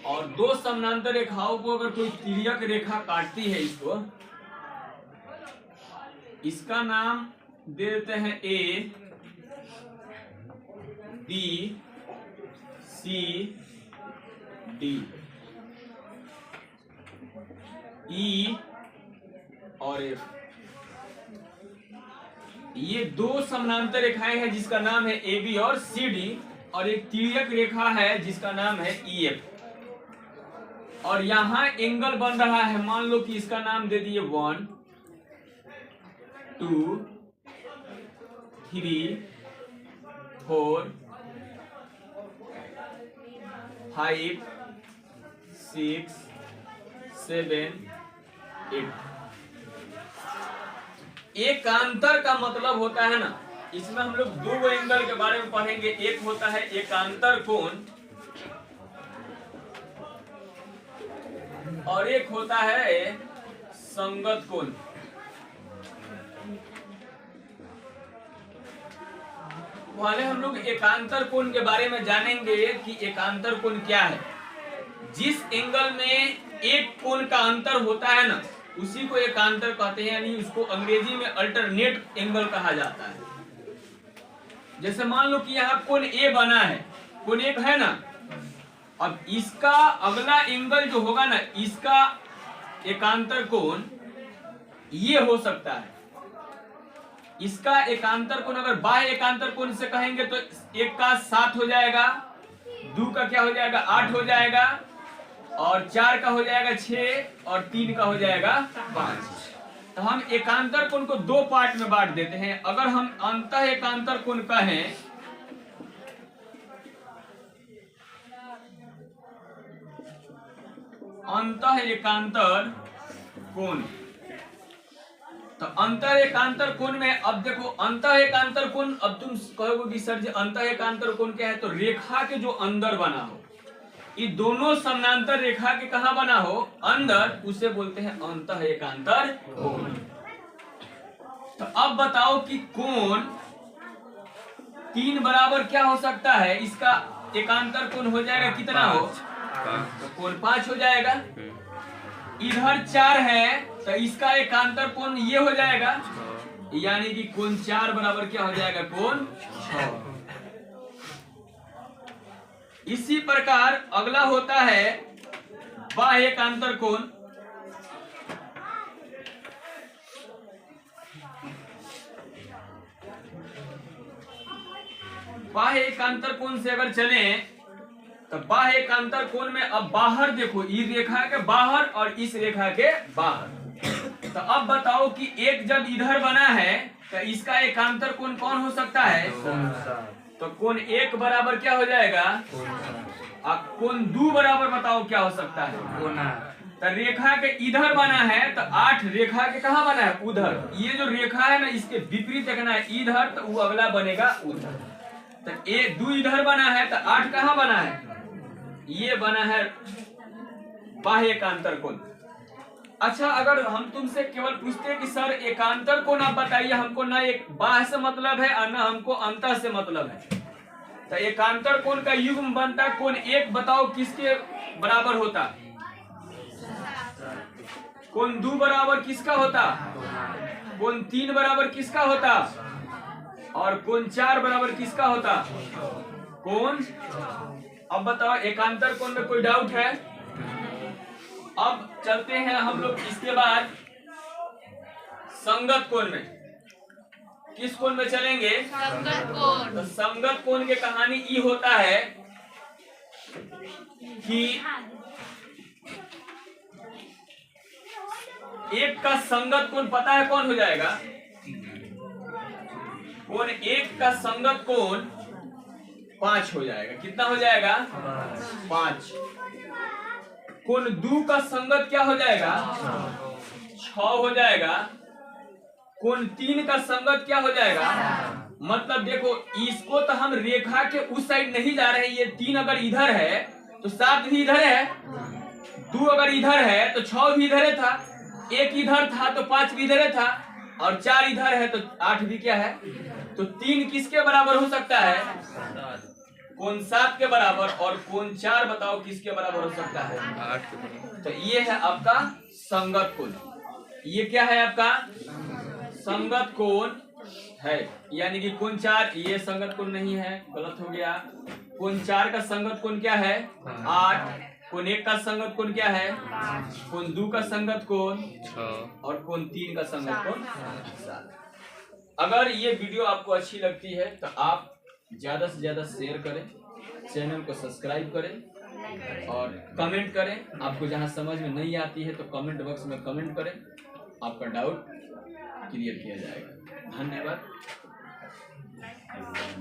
और दो समानांतर रेखाओं को अगर कोई तिर्यक रेखा काटती है इसका नाम दे देते हैं ए बी सी डी, ई और एफ। ये दो समानांतर रेखाएं हैं जिसका नाम है ए बी और सी डी, और एक तिर्यक रेखा है जिसका नाम है ई एफ। और यहां एंगल बन रहा है, मान लो कि इसका नाम दे दिए 1 2 3 4 5 6 7 8। एकांतर का मतलब होता है ना, इसमें हम लोग दो एंगल के बारे में पढ़ेंगे। एक होता है एकांतर कोण और एक होता है संगत कोण। पहले हम लोग एकांतर कोण के बारे में जानेंगे कि एकांतर कोण क्या है। जिस एंगल में एक कोण का अंतर होता है ना, उसी को एकांतर कहते हैं, यानी उसको अंग्रेजी में अल्टरनेट एंगल कहा जाता है। जैसे मान लो कि यहाँ कोण ए बना है, कोण एक है ना, अब इसका अगला एंगल जो होगा ना, इसका एकांतर कोण ये हो सकता है। इसका एकांतर कोण अगर बाह्य एकांतर कोण से कहेंगे तो एक का 7 हो जाएगा, 2 का क्या हो जाएगा 8 हो जाएगा, और 4 का हो जाएगा 6, और 3 का हो जाएगा 5। तो हम एकांतर कोण को दो पार्ट में बांट देते हैं। अगर हम अंतः एकांतर कोण कहें, अंतः एकांतर कोण, तो अंतः एकांतर कोण में अब देखो, अंतः एकांतर कोण, अब तुम कहोगे कि सर जी अंतः एकांतर कोण क्या है, तो रेखा के जो अंदर बना हो, ये दोनों समानांतर रेखा के कहा बना हो अंदर, उसे बोलते हैं अंतः एकांतर कोण। तो अब बताओ कि कोण 3 बराबर क्या हो सकता है, इसका एकांतर कोण हो जाएगा कितना हो, तो कोण 5 हो जाएगा। इधर 4 है तो इसका एकांतर कोण ये हो जाएगा, यानी कि कोण 4 बराबर क्या हो जाएगा, कोण 6। इसी प्रकार अगला होता है बाह्य एकांतर कोण। बाह्य एकांतर कोण से अगर चले तो बाह्य एकांतर कोण में अब बाहर देखो, इस रेखा के बाहर और इस रेखा के बाहर। तो अब बताओ कि एक जब इधर बना है तो इसका एकांतर कोण कौन हो सकता है, तो कोण 1 बराबर क्या हो जाएगा, और कोण 2 बराबर बताओ क्या हो सकता है, तो रेखा के इधर बना है तो 8 रेखा के कहा बना है, उधर। ये जो रेखा है ना, इसके विपरीत देखना है, इधर, तो वो अगला बनेगा उधर। तो 2 इधर बना है तो 8 कहाँ बना है, ये बना है बाह्य एकांतर कोण। अच्छा, अगर हम तुमसे केवल पूछते हैं कि सर एकांतर कोण आप बताइए हमको, ना एक बाह्य से मतलब है और ना हमको अंतः से मतलब है, तो एकांतर कोण का युग्म बनता कोण 1, बताओ किसके बराबर होता, कोण 2 बराबर किसका होता, कोण 3 बराबर किसका होता, और कोण 4 बराबर किसका होता, कोण। अब बताओ एकांतर कोण में कोई डाउट है। अब चलते हैं हम लोग इसके बाद संगत कोण में। किस कोण में चलेंगे, संगत कोण। तो संगत कोण की कहानी ये होता है कि एक का संगत कोण पता है कौन हो जाएगा, कोण 1 का संगत कोण 5 हो जाएगा। कितना हो जाएगा, 5। कोण 2 का संगत क्या हो जाएगा, 6 हो जाएगा। कोण 3 का संगत क्या हो जाएगा, मतलब देखो इसको तो हम रेखा के उस साइड नहीं जा रहे हैं, ये 3 अगर इधर है तो 7 भी इधर है, 2 अगर इधर है तो 6 भी इधर था, 1 इधर था तो 5 भी इधर था, और 4 इधर है तो 8 भी क्या है, तो 3 किसके बराबर हो सकता है, कोण 7 के बराबर और कोण 4 बताओ किसके बराबर हो सकता है? 8 के बराबर। तो ये है आपका संगत कोण। ये क्या है आपका? संगत कोण है, यानी कि कोण 4 ये संगत कोण नहीं है, गलत हो गया। कोण 4 का संगत कोण क्या है? 8। कोण 1 का संगत कोण क्या है? कोण 2 का संगत कोण 6 और कोण 3 का संगत कोण 7। अगर ये वीडियो आपको अच्छी लगती है तो आप ज्यादा से ज्यादा शेयर करें, चैनल को सब्सक्राइब करें और कमेंट करें। आपको जहां समझ में नहीं आती है तो कमेंट बॉक्स में कमेंट करें, आपका डाउट क्लियर किया जाएगा। धन्यवाद।